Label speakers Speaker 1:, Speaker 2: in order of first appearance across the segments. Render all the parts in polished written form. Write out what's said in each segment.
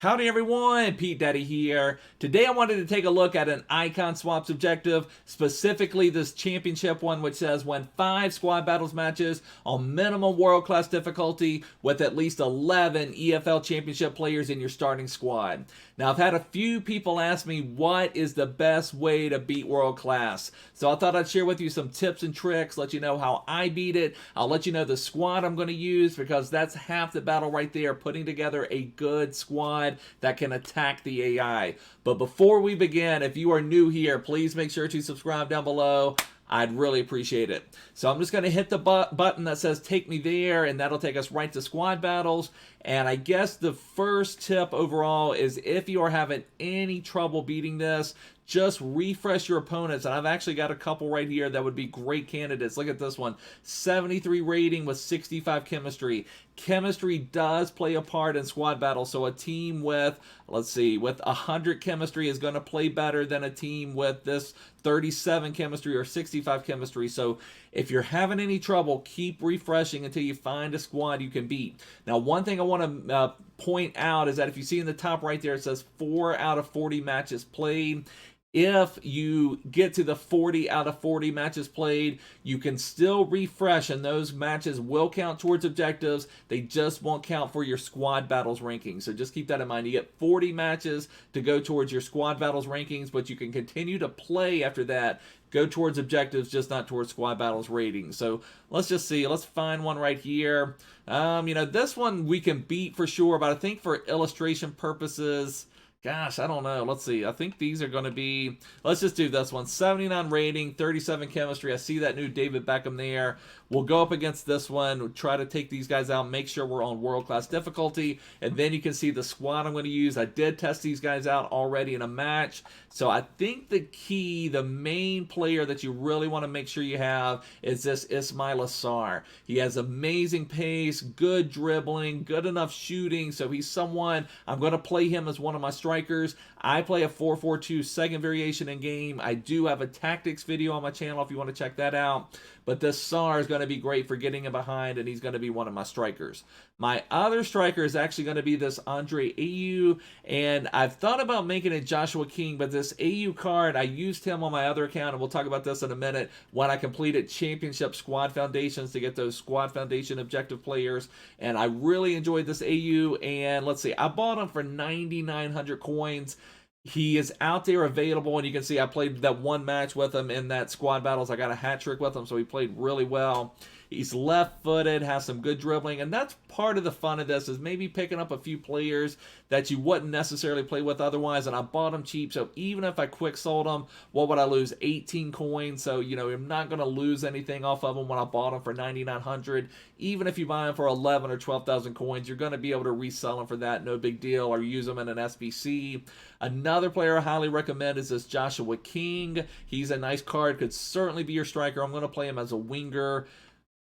Speaker 1: Howdy everyone, Pete Daddy here. Today I wanted to take a look at an icon swaps objective, specifically this championship one which says win 5 squad battles matches on minimum world class difficulty with at least 11 EFL Championship players in your starting squad. Now I've had a few people ask me what is the best way to beat world class. So I thought I'd share with you some tips and tricks, let you know how I beat it. I'll let you know the squad I'm going to use because that's half the battle right there, putting together a good squad that can attack the AI. But before we begin, if you are new here, please make sure to subscribe down below. I'd really appreciate it. So I'm just going to hit the button that says take me there, and that'll take us right to squad battles. And I guess the first tip overall is if you are having any trouble beating this, just refresh your opponents. And I've actually got a couple right here that would be great candidates. Look at this one. 73 rating with 65 chemistry. Chemistry does play a part in squad battles. So a team with, let's see, with 100 chemistry is going to play better than a team with this 37 chemistry or 65 chemistry. So if you're having any trouble, keep refreshing until you find a squad you can beat. Now, one thing I want to point out is that if you see in the top right there, it says 4 out of 40 matches played. If you get to the 40 out of 40 matches played, you can still refresh and those matches will count towards objectives. They just won't count for your squad battles rankings. So just keep that in mind. You get 40 matches to go towards your squad battles rankings, but you can continue to play after that, go towards objectives, just not towards squad battles ratings. So let's just see. Let's find one right here. This one we can beat for sure, but I think for illustration purposes, gosh, I don't know. Let's see. I think these are going to be, let's just do this one. 79 rating, 37 chemistry. I see that new David Beckham there. We'll go up against this one. We'll try to take these guys out, make sure we're on world-class difficulty, and then you can see the squad I'm going to use. I did test these guys out already in a match, so I think the key, the main player that you really want to make sure you have is this Ismail Assar. He has amazing pace, good dribbling, good enough shooting, so he's someone, I'm going to play him as one of my strikers. I play a 4-4-2 second variation in game. I do have a tactics video on my channel if you want to check that out. But this Sar is going to be great for getting him behind, and he's going to be one of my strikers. My other striker is actually going to be this Andre Ayew, and I've thought about making it Joshua King, but this Ayew card, I used him on my other account, and we'll talk about this in a minute, when I completed Championship Squad Foundations to get those Squad Foundation objective players, and I really enjoyed this Ayew, and let's see, I bought him for 9,900 coins. He is out there available, and you can see I played that one match with him in that squad battles. I got a hat trick with him, so he played really well. He's left-footed, has some good dribbling, and that's part of the fun of this is maybe picking up a few players that you wouldn't necessarily play with otherwise, and I bought them cheap, so even if I quick sold them, what would I lose? 18 coins, so, I'm not going to lose anything off of them when I bought them for 9,900. Even if you buy them for 11 or 12,000 coins, you're going to be able to resell them for that, no big deal, or use them in an SBC. Another player I highly recommend is this Joshua King. He's a nice card, could certainly be your striker. I'm going to play him as a winger.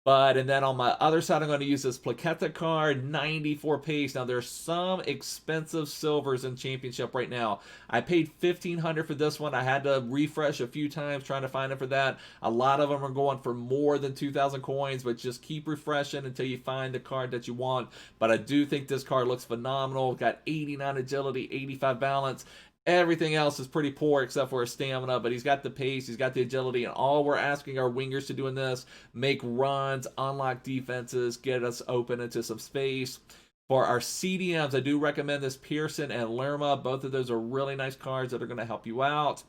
Speaker 1: And then on my other side, I'm going to use this Plaqueta card, 94 pace. Now, there's some expensive silvers in Championship right now. I paid $1,500 for this one. I had to refresh a few times trying to find it for that. A lot of them are going for more than 2,000 coins, but just keep refreshing until you find the card that you want. But I do think this card looks phenomenal. Got 89 agility, 85 balance. Everything else is pretty poor except for his stamina, but he's got the pace, he's got the agility, and all we're asking our wingers to do in this, make runs, unlock defenses, get us open into some space. For our CDMs, I do recommend this Pearson and Lerma. Both of those are really nice cards that are going to help you out.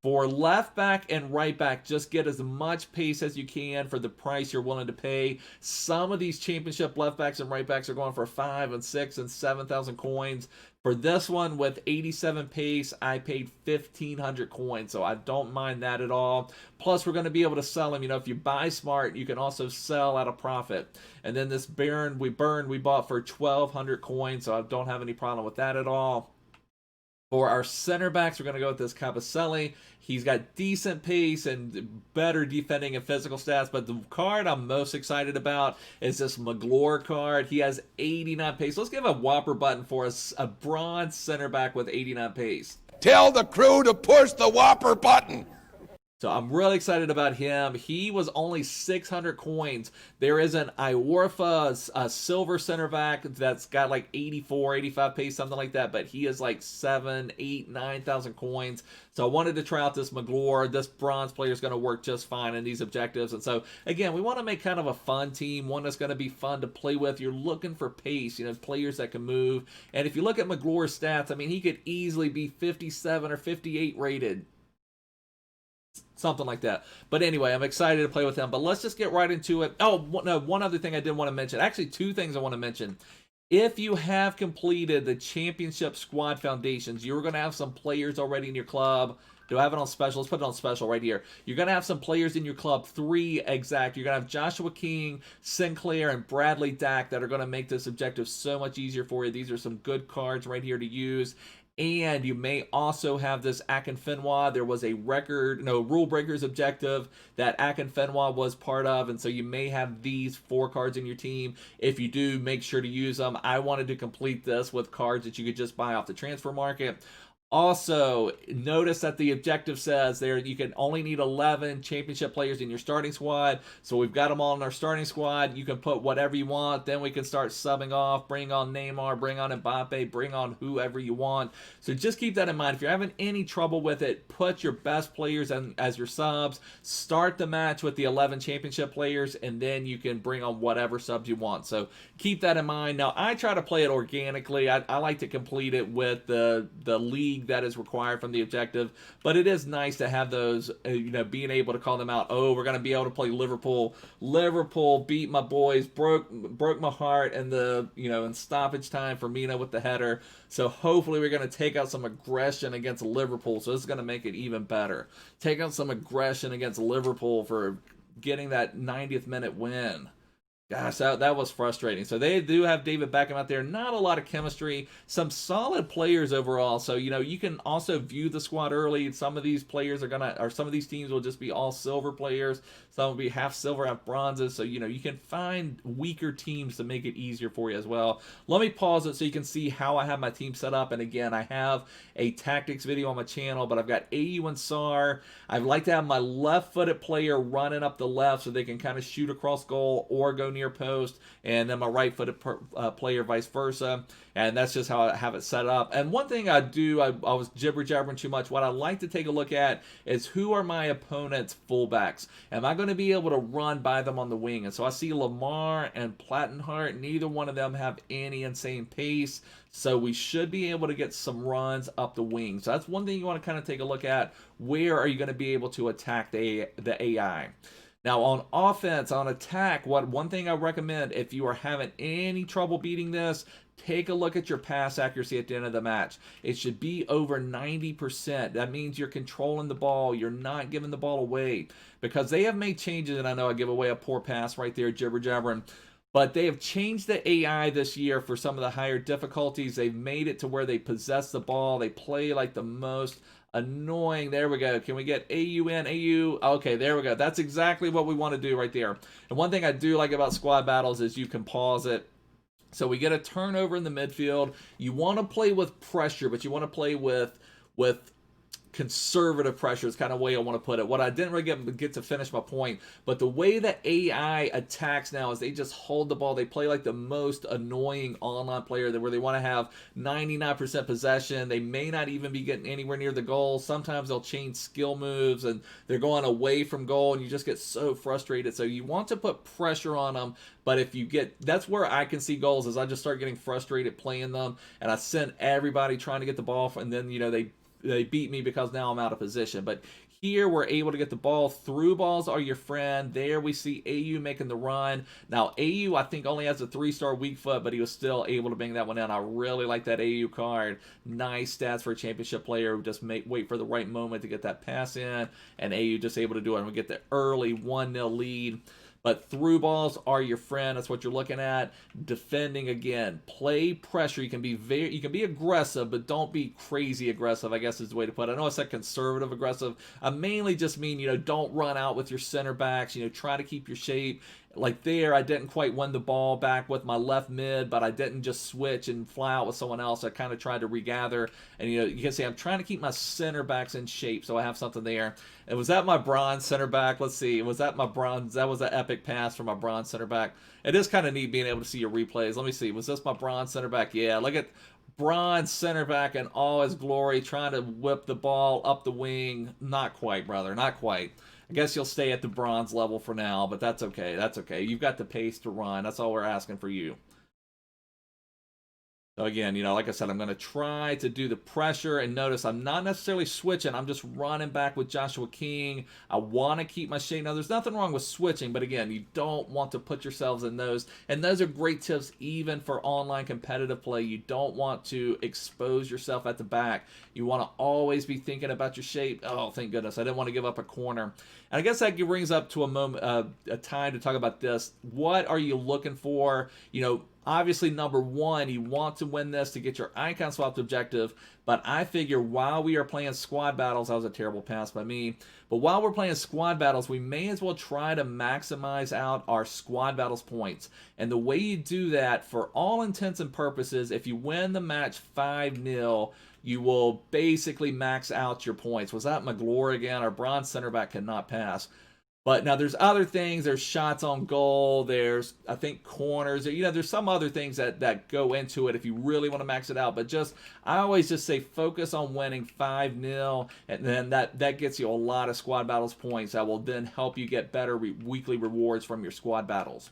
Speaker 1: For left back and right back, just get as much pace as you can for the price you're willing to pay. Some of these championship left backs and right backs are going for 5 and 6 and 7,000 coins. For this one with 87 pace, I paid 1,500 coins, so I don't mind that at all. Plus, we're going to be able to sell them. If you buy smart, you can also sell at a profit. And then this Baron we bought for 1,200 coins, so I don't have any problem with that at all. For our center backs, we're going to go with this Cabaselli. He's got decent pace and better defending and physical stats, but the card I'm most excited about is this Magloire card. He has 89 pace. Let's give a whopper button for us, a bronze center back with 89 pace.
Speaker 2: Tell the crew to push the whopper button.
Speaker 1: So I'm really excited about him. He was only 600 coins. There is an Iorfa, a silver center back that's got like 84, 85 pace, something like that. But he is like 7, 8, 9,000 coins. So I wanted to try out this Magloire. This bronze player is going to work just fine in these objectives. And so, again, we want to make kind of a fun team, one that's going to be fun to play with. You're looking for pace, players that can move. And if you look at Magloire's stats, I mean, he could easily be 57 or 58 rated. Something like that. But anyway, I'm excited to play with him. But let's just get right into it. Oh, no, one other thing I did want to mention. Actually, two things I want to mention. If you have completed the Championship Squad Foundations, you're going to have some players already in your club. Do I have it on special? Let's put it on special right here. You're going to have some players in your club, 3 exact. You're going to have Joshua King, Sinclair, and Bradley Dack that are going to make this objective so much easier for you. These are some good cards right here to use. And you may also have this Akinfenwa. There was a rule breakers objective that Akinfenwa was part of, and so you may have these 4 cards in your team. If you do, make sure to use them. I wanted to complete this with cards that you could just buy off the transfer market. Also, notice that the objective says there you can only need 11 championship players in your starting squad. So we've got them all in our starting squad. You can put whatever you want. Then we can start subbing off, bring on Neymar, bring on Mbappe, bring on whoever you want. So just keep that in mind. If you're having any trouble with it, put your best players as your subs. Start the match with the 11 championship players, and then you can bring on whatever subs you want. So keep that in mind. Now, I try to play it organically. I like to complete it with the league that is required from the objective, but it is nice to have those, being able to call them out. Oh, we're going to be able to play Liverpool. Liverpool beat my boys, broke my heart in stoppage time for Mina with the header. So hopefully we're going to take out some aggression against Liverpool. So this is going to make it even better. Take out some aggression against Liverpool for getting that 90th minute win. Gosh, that was frustrating. So they do have David Beckham out there. Not a lot of chemistry. Some solid players overall. So, you can also view the squad early. Some of these players some of these teams will just be all silver players. Some will be half silver, half bronzes. So, you can find weaker teams to make it easier for you as well. Let me pause it so you can see how I have my team set up. And again, I have a tactics video on my channel, but I've got AU and SAR. I'd like to have my left-footed player running up the left so they can kind of shoot across goal or go near post, and then my right-footed player vice versa. And that's just how I have it set up. And one thing I do, I was jibber-jabbering too much. What I like to take a look at is who are my opponent's fullbacks. Am I going to be able to run by them on the wing? And so I see Lamar and Plattenhart. Neither one of them have any insane pace. So we should be able to get some runs up the wing. So that's one thing you want to kind of take a look at. Where are you going to be able to attack the AI? Now, on offense, on attack, one thing I recommend, if you are having any trouble beating this, take a look at your pass accuracy at the end of the match. It should be over 90%. That means you're controlling the ball. You're not giving the ball away. Because they have made changes, and I know I give away a poor pass right there, jibber-jabbering. But they have changed the AI this year for some of the higher difficulties. They've made it to where they possess the ball. They play like the most annoying. There we go. Can we get AU in? AU. Okay, there we go. That's exactly what we want to do right there. And one thing I do like about squad battles is you can pause it. So we get a turnover in the midfield. You want to play with pressure, but you want to play with conservative pressure is kind of the way I want to put it. What I didn't really get to finish my point, but the way that AI attacks now is they just hold the ball. They play like the most annoying online player where they want to have 99% possession. They may not even be getting anywhere near the goal. Sometimes they'll change skill moves and they're going away from goal and you just get so frustrated. So you want to put pressure on them. But if you that's where I can see goals is I just start getting frustrated playing them and I send everybody trying to get the ball and then, they beat me because now I'm out of position. But here we're able to get the ball. Through balls are your friend. There we see AU making the run. Now AU I think only has a 3-star weak foot, but he was still able to bang that one in. I really like that AU card. Nice stats for a championship player. Just wait for the right moment to get that pass in, and AU just able to do it. And we get the early 1-0 lead. But through balls are your friend. That's what you're looking at. Defending again. Play pressure. You can be aggressive, but don't be crazy aggressive, I guess is the way to put it. I know I said conservative aggressive. I mainly just mean, don't run out with your center backs. Try to keep your shape. Like there, I didn't quite win the ball back with my left mid, but I didn't just switch and fly out with someone else. I kind of tried to regather. And, you can see I'm trying to keep my center backs in shape, so I have something there. And was that my bronze center back? Let's see. Was that my bronze? That was an epic pass from my bronze center back. It is kind of neat being able to see your replays. Let me see. Was this my bronze center back? Yeah, look at bronze center back in all his glory, trying to whip the ball up the wing. Not quite, brother. Not quite. I guess you'll stay at the bronze level for now, but that's okay. That's okay. You've got the pace to run. That's all we're asking for you. So again, like I said, I'm going to try to do the pressure, and notice I'm not necessarily switching. I'm just running back with Joshua King. I want to keep my shape. Now, there's nothing wrong with switching, but again, you don't want to put yourselves in those. And those are great tips even for online competitive play. You don't want to expose yourself at the back. You want to always be thinking about your shape. Oh, thank goodness. I didn't want to give up a corner. And I guess that brings up to a moment, a time to talk about this. What are you looking for? Obviously, number one, you want to win this to get your icon swapped objective, but I figure while we are playing squad battles, that was a terrible pass by me, but while we're playing squad battles, we may as well try to maximize out our squad battles points. And the way you do that, for all intents and purposes, if you win the match 5-0, you will basically max out your points. Was that McGlure again? Our bronze center back cannot pass. But now there's other things. There's shots on goal. There's, I think, corners. There's some other things that go into it if you really want to max it out. But I always just say focus on winning 5-0, and then that gets you a lot of squad battles points that will then help you get better weekly rewards from your squad battles.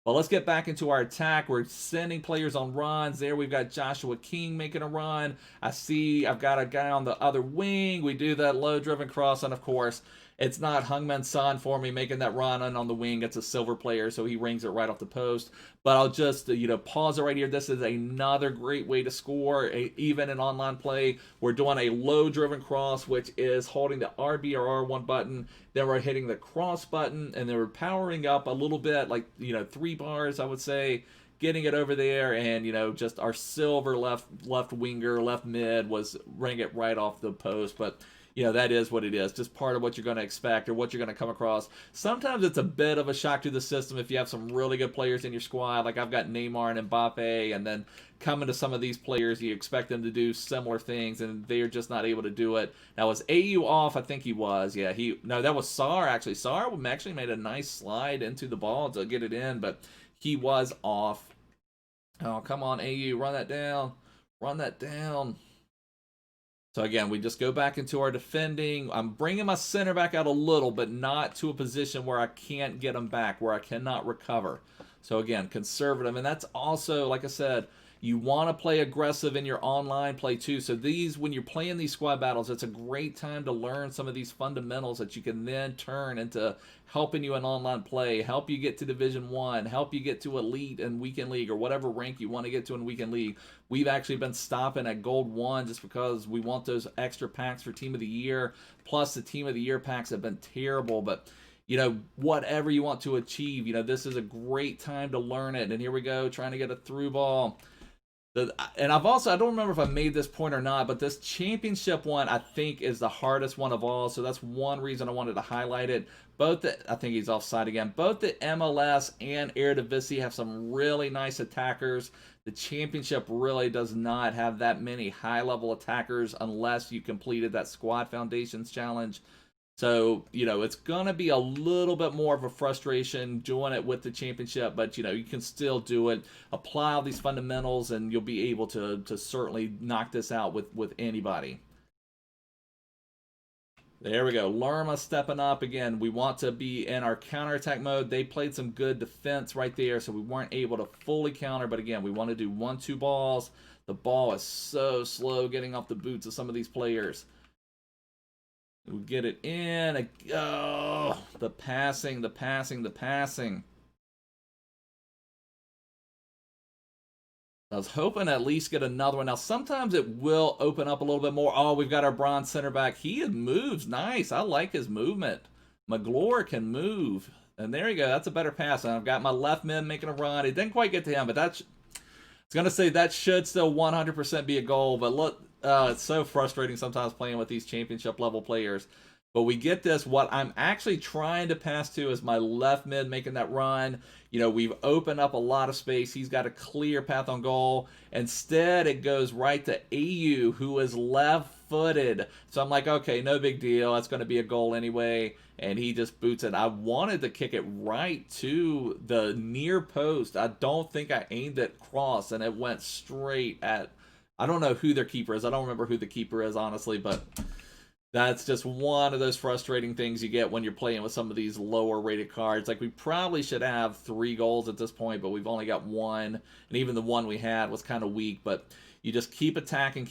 Speaker 1: Well, let's get back into our attack. We're sending players on runs. There we've got Joshua King making a run. I've got a guy on the other wing. We do that low-driven cross, and of course, it's not Heung-min Son for me making that run on the wing. It's a silver player, so he rings it right off the post. But I'll just, pause it right here. This is another great way to score, even in online play. We're doing a low-driven cross, which is holding the RB or R1 button. Then we're hitting the cross button, and then we're powering up a little bit, like, 3 bars, I would say, getting it over there, and, just our silver left winger, left mid was ring it right off the post. But that is what it is. Just part of what you're going to expect or what you're going to come across. Sometimes it's a bit of a shock to the system if you have some really good players in your squad. Like I've got Neymar and Mbappe, and then coming to some of these players, you expect them to do similar things, and they're just not able to do it. Now, was AU off? I think he was. Yeah, no, that was Sarr, actually. Sarr actually made a nice slide into the ball to get it in, but he was off. Oh, come on, AU. Run that down. Run that down. So again, we just go back into our defending. I'm bringing my center back out a little, but not to a position where I can't get him back, where I cannot recover. So again, conservative. And that's also, like I said, you want to play aggressive in your online play too. So when you're playing these squad battles, it's a great time to learn some of these fundamentals that you can then turn into helping you in online play, help you get to Division 1, help you get to Elite and Weekend League, or whatever rank you want to get to in Weekend League. We've actually been stopping at Gold 1 just because we want those extra packs for Team of the Year. Plus, the Team of the Year packs have been terrible, but whatever you want to achieve, this is a great time to learn it. And here we go, trying to get a through ball. And I don't remember if I made this point or not, but this championship one, I think, is the hardest one of all. So that's one reason I wanted to highlight it. I think he's offside again. Both the MLS and Eredivisie have some really nice attackers. The championship really does not have that many high-level attackers unless you completed that Squad Foundations challenge. So, it's going to be a little bit more of a frustration doing it with the championship, but, you can still do it. Apply all these fundamentals, and you'll be able to certainly knock this out with anybody. There we go. Lerma stepping up again. We want to be in our counterattack mode. They played some good defense right there, so we weren't able to fully counter, but again, we want to do 1-2 balls. The ball is so slow getting off the boots of some of these players. We get it in. Oh, the passing. I was hoping to at least get another one. Now, sometimes it will open up a little bit more. Oh, we've got our bronze center back. He moves nice. I like his movement. McGlure can move. And there you go. That's a better pass. And I've got my left mid making a run. It didn't quite get to him, but I was going to say that should still 100% be a goal. But look, it's so frustrating sometimes playing with these championship level players. But we get this. What I'm actually trying to pass to is my left mid making that run. You know, we've opened up a lot of space. He's got a clear path on goal. Instead, it goes right to AU, who is left-footed. So I'm like, okay, no big deal. That's going to be a goal anyway. And he just boots it. I wanted to kick it right to the near post. I don't think I aimed it cross, and it went straight at... I don't know who their keeper is. I don't remember who the keeper is, honestly, but... that's just one of those frustrating things you get when you're playing with some of these lower rated cards. Like, we probably should have 3 goals at this point, but we've only got 1. And even the one we had was kind of weak. But you just keep attacking,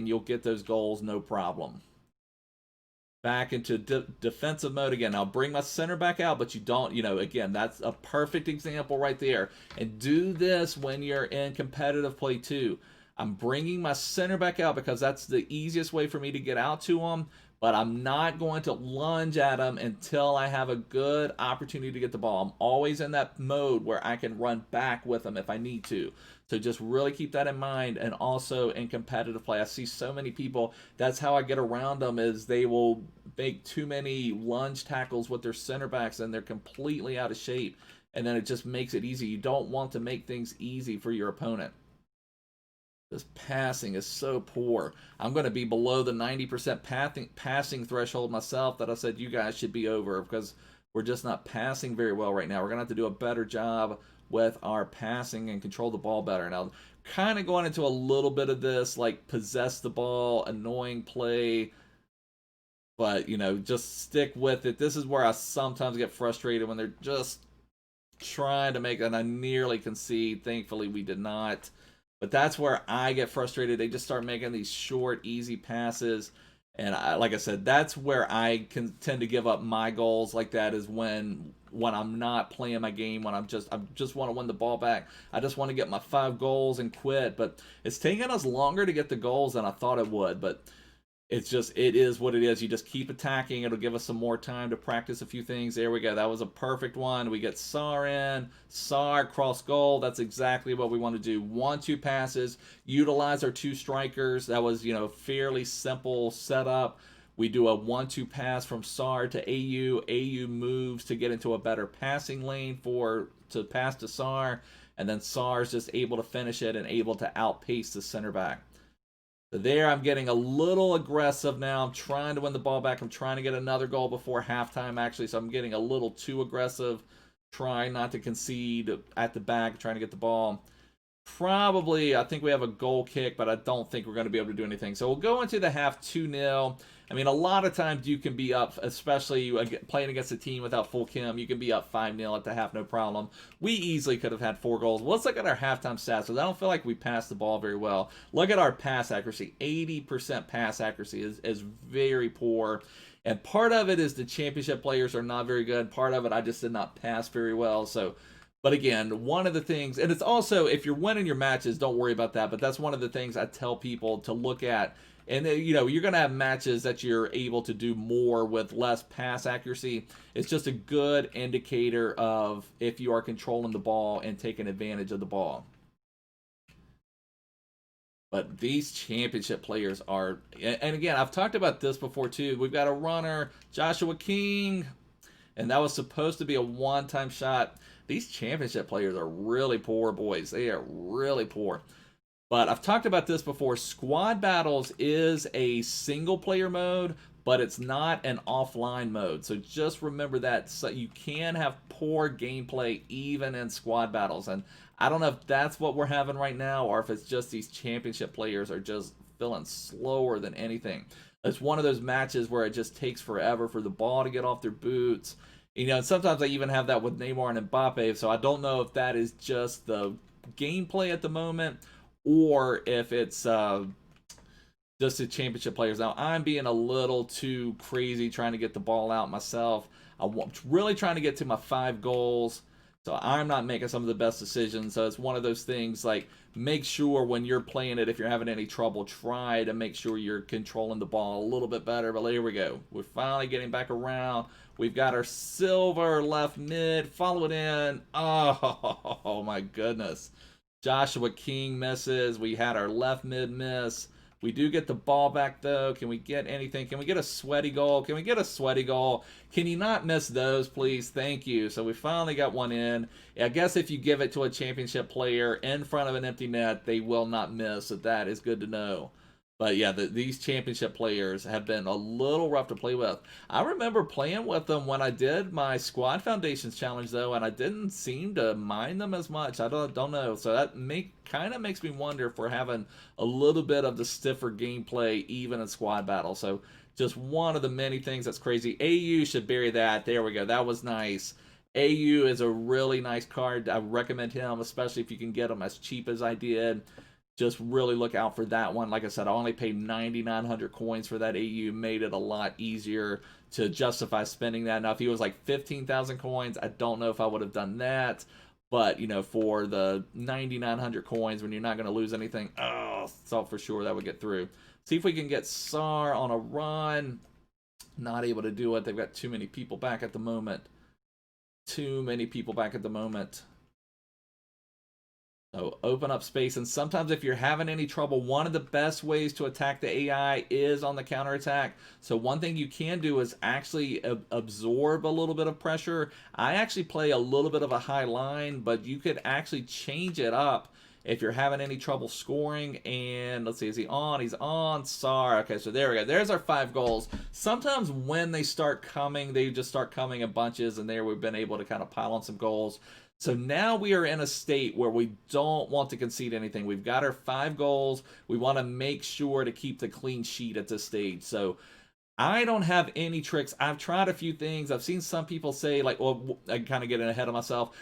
Speaker 1: you'll get those goals, no problem. Back into defensive mode again. I'll bring my center back out, but you don't, you know, again, that's a perfect example right there. And do this when you're in competitive play too. I'm bringing my center back out because that's the easiest way for me to get out to him, but I'm not going to lunge at him until I have a good opportunity to get the ball. I'm always in that mode where I can run back with him if I need to. So just really keep that in mind. And also in competitive play, I see so many people, that's how I get around them, is they will make too many lunge tackles with their center backs and they're completely out of shape. And then it just makes it easy. You don't want to make things easy for your opponent. This passing is so poor. I'm going to be below the 90% passing threshold myself that I said you guys should be over, because we're just not passing very well right now. We're going to have to do a better job with our passing and control the ball better. Now, kind of going into a little bit of this, like possess the ball, annoying play, but, you know, just stick with it. This is where I sometimes get frustrated when they're just trying to make, and I nearly concede. Thankfully, we did not. But that's where I get frustrated. They just start making these short, easy passes. And like I said, that's where I can tend to give up my goals like that, is when I'm not playing my game, when I just want to win the ball back. I just want to get my 5 goals and quit. But it's taking us longer to get the goals than I thought it would. But it's just, it is what it is. You just keep attacking. It'll give us some more time to practice a few things. There we go. That was a perfect one. We get Sar in. Sar, cross goal. That's exactly what we want to do. 1-2 passes. Utilize our 2 strikers. That was, you know, fairly simple setup. We do a 1-2 pass from Sar to AU. AU moves to get into a better passing lane to pass to Sar. And then Sar's just able to finish it and able to outpace the center back. So there, I'm getting a little aggressive now. I'm trying to win the ball back. I'm trying to get another goal before halftime, actually. So I'm getting a little too aggressive, trying not to concede at the back, trying to get the ball. Probably, I think we have a goal kick, but I don't think we're going to be able to do anything. So we'll go into the half 2-0. I mean, a lot of times you can be up, especially playing against a team without full Kim, you can be up 5-0 at the half, no problem. We easily could have had 4 goals. Well, let's look at our halftime stats, because I don't feel like we passed the ball very well. Look at our pass accuracy. 80% pass accuracy is very poor. And part of it is the championship players are not very good. Part of it, I just did not pass very well. So, but again, one of the things, and it's also, if you're winning your matches, don't worry about that. But that's one of the things I tell people to look at. And, you know, you're going to have matches that you're able to do more with less pass accuracy. It's just a good indicator of if you are controlling the ball and taking advantage of the ball. But these championship players are, and again, I've talked about this before too. We've got a runner, Joshua King, and that was supposed to be a one-time shot. These championship players are really poor, boys. They are really poor. But I've talked about this before. Squad Battles is a single-player mode, but it's not an offline mode. So just remember that. So you can have poor gameplay even in Squad Battles. And I don't know if that's what we're having right now, or if it's just these championship players are just feeling slower than anything. It's one of those matches where it just takes forever for the ball to get off their boots. You know, and sometimes I even have that with Neymar and Mbappe, so I don't know if that is just the gameplay at the moment, or if it's just the championship players. Now, I'm being a little too crazy trying to get the ball out myself. I'm really trying to get to my 5 goals, so I'm not making some of the best decisions. So it's one of those things, like, make sure when you're playing it, if you're having any trouble, try to make sure you're controlling the ball a little bit better. But here we go. We're finally getting back around. We've got our silver left mid. Follow it in. Oh my goodness. Joshua King misses. We had our left mid miss. We do get the ball back, though. Can we get anything? Can we get a sweaty goal? Can we get a sweaty goal? Can you not miss those, please? Thank you. So we finally got one in. I guess if you give it to a championship player in front of an empty net, they will not miss. So that is good to know. But yeah, these championship players have been a little rough to play with. I remember playing with them when I did my Squad Foundations challenge, though, and I didn't seem to mind them as much. I don't know. So that kind of makes me wonder if we're having a little bit of the stiffer gameplay even in squad battle. So just one of the many things that's crazy. AU should bury that. There we go. That was nice. AU is a really nice card. I recommend him, especially if you can get him as cheap as I did. Just really look out for that one. Like I said, I only paid 9,900 coins for that AU. Made it a lot easier to justify spending that. Now, if he was like 15,000 coins, I don't know if I would have done that. But, you know, for the 9,900 coins, when you're not going to lose anything, oh, thought for sure that would get through. See if we can get Sar on a run. Not able to do it. They've got too many people back at the moment. Too many people back at the moment. So open up space, and sometimes if you're having any trouble, one of the best ways to attack the AI is on the counterattack. So one thing you can do is actually absorb a little bit of pressure. I actually play a little bit of a high line, but you could actually change it up if you're having any trouble scoring. And let's see, is he on? He's on. Sar. Okay, so there we go. There's our 5 goals. Sometimes when they start coming, they just start coming in bunches, and there we've been able to kind of pile on some goals. So now we are in a state where we don't want to concede anything. We've got our 5 goals. We want to make sure to keep the clean sheet at this stage. So I don't have any tricks. I've tried a few things. I've seen some people say, like, well, I'm kind of getting ahead of myself.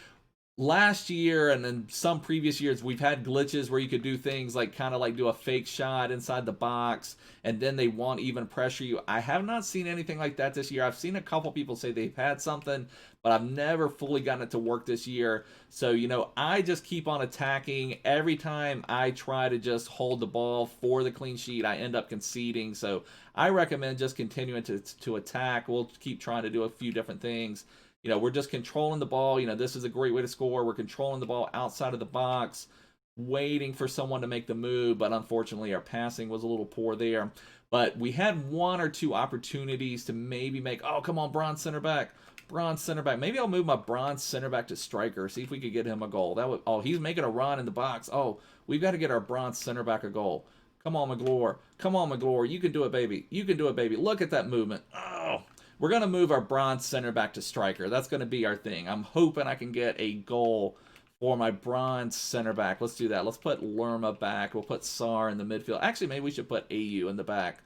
Speaker 1: Last year and then some previous years, we've had glitches where you could do things like kind of like do a fake shot inside the box, and then they won't even pressure you. I have not seen anything like that this year. I've seen a couple people say they've had something, but I've never fully gotten it to work this year. So, you know, I just keep on attacking. Every time I try to just hold the ball for the clean sheet, I end up conceding. So I recommend just continuing to attack. We'll keep trying to do a few different things. You know, we're just controlling the ball. You know, this is a great way to score. We're controlling the ball outside of the box, waiting for someone to make the move, but unfortunately our passing was a little poor there. But we had 1 or 2 opportunities to maybe make, oh, come on, bronze center back. Bronze center back. Maybe I'll move my bronze center back to striker, see if we could get him a goal. That would, oh, he's making a run in the box. Oh, we've got to get our bronze center back a goal. Come on, McGlure. Come on, McGlure. You can do it, baby. You can do it, baby. Look at that movement. Oh, we're going to move our bronze center back to striker. That's going to be our thing. I'm hoping I can get a goal for my bronze center back. Let's do that. Let's put Lerma back. We'll put Sar in the midfield. Actually, maybe we should put AU in the back.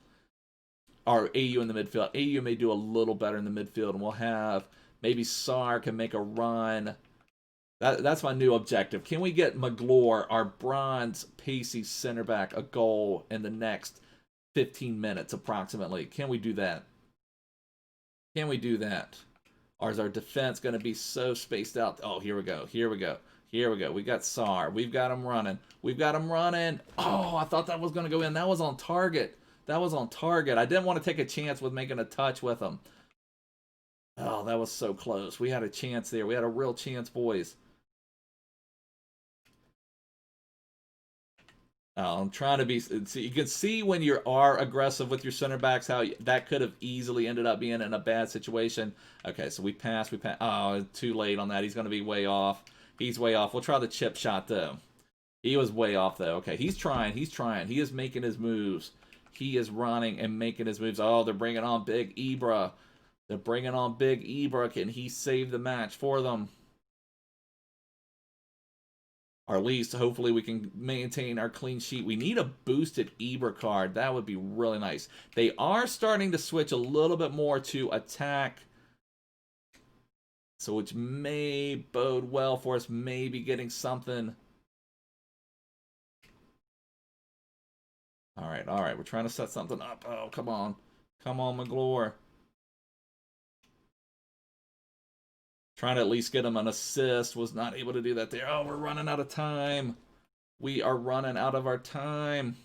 Speaker 1: Or AU in the midfield. AU may do a little better in the midfield, and we'll have maybe Sar can make a run. That's my new objective. Can we get McGlure, our bronze pacey center back, a goal in the next 15 minutes approximately? Can we do that? Can we do that? Or is our defense going to be so spaced out? Oh, here we go. Here we go. Here we go. We got Sar. We've got him running. We've got him running. Oh, I thought that was going to go in. That was on target. That was on target. I didn't want to take a chance with making a touch with him. Oh, that was so close. We had a chance there. We had a real chance, boys. I'm trying to be. So you can see when you are aggressive with your center backs how that could have easily ended up being in a bad situation. Okay, so we pass. We pass. Oh, too late on that. He's going to be way off. He's way off. We'll try the chip shot though. He was way off though. Okay, he's trying. He's trying. He is making his moves. He is running and making his moves. Oh, they're bringing on Big Ibra. They're bringing on Big Ibra. Can he save the match for them? Or at least, hopefully, we can maintain our clean sheet. We need a boosted Ibra card. That would be really nice. They are starting to switch a little bit more to attack. So which may bode well for us. Maybe getting something. All right, all right. We're trying to set something up. Oh, come on. Come on, McGlure. Trying to at least get him an assist. Was not able to do that there. Oh, we're running out of time. We are running out of our time.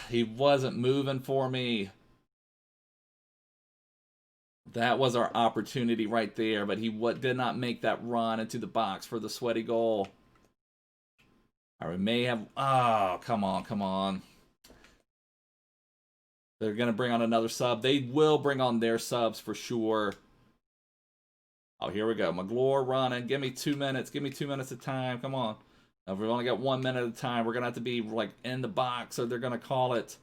Speaker 1: He wasn't moving for me. That was our opportunity right there, but he did not make that run into the box for the sweaty goal. we may have... Oh, come on, come on. They're going to bring on another sub. They will bring on their subs for sure. Oh, here we go. McGlure running. Give me 2 minutes. Give me 2 minutes of time. Come on. Now, if we've only got 1 minute at a time, we're going to have to be, like, in the box, so they're going to call it.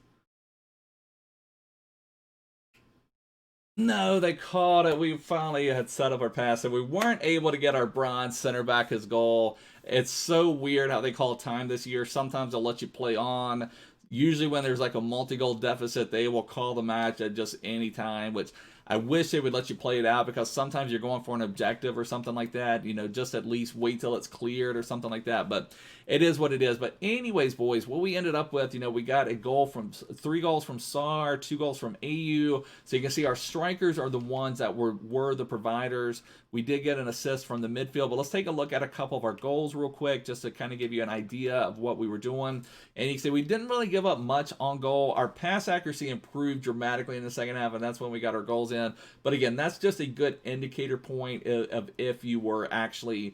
Speaker 1: No, they called it. We finally had set up our pass, and we weren't able to get our bronze center back his goal. It's so weird how they call time this year. Sometimes they'll let you play on. Usually when there's like a multi-goal deficit, they will call the match at just any time, which I wish they would let you play it out, because sometimes you're going for an objective or something like that. You know, just at least wait till it's cleared or something like that. But it is what it is. But anyways, boys, what we ended up with, you know, we got a goal from 3 goals from SAR, 2 goals from AU. So you can see our strikers are the ones that were the providers. We did get an assist from the midfield, but let's take a look at a couple of our goals real quick, just to kind of give you an idea of what we were doing. And you can see we didn't really give up much on goal. Our pass accuracy improved dramatically in the second half, and that's when we got our goals in. But again, that's just a good indicator point of if you were actually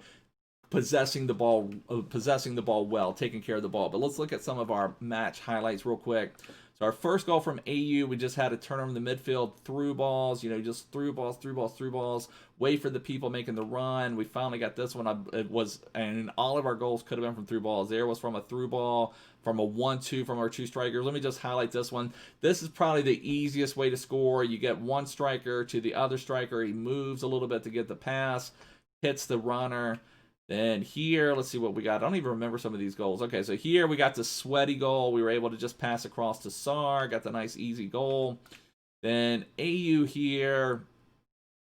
Speaker 1: possessing the ball well, taking care of the ball. But let's look at some of our match highlights real quick. So our first goal from AU, we just had to turn over the midfield, through balls, you know, just through balls, wait for the people making the run. We finally got this one. It was, and all of our goals could have been from through balls. There was from a through ball, from a 1-2 from our 2 strikers. Let me just highlight this one. This is probably the easiest way to score. You get one striker to the other striker. He moves a little bit to get the pass, hits the runner. Then here, let's see what we got. I don't even remember some of these goals. Okay, so here we got the sweaty goal. We were able to just pass across to SAR. Got the nice, easy goal. Then AU here.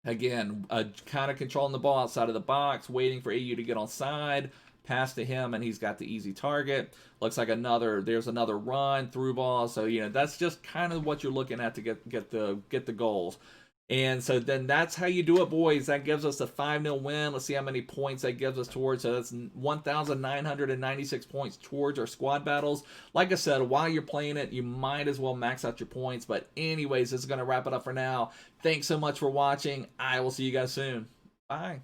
Speaker 1: Again, kind of controlling the ball outside of the box, waiting for AU to get on side. Pass to him, and he's got the easy target. Looks like there's another run, through ball. So, you know, that's just kind of what you're looking at to get the goals. And so then that's how you do it, boys. That gives us a 5-0 win. Let's see how many points that gives us towards. So that's 1,996 points towards our squad battles. Like I said, while you're playing it, you might as well max out your points. But anyways, this is going to wrap it up for now. Thanks so much for watching. I will see you guys soon. Bye.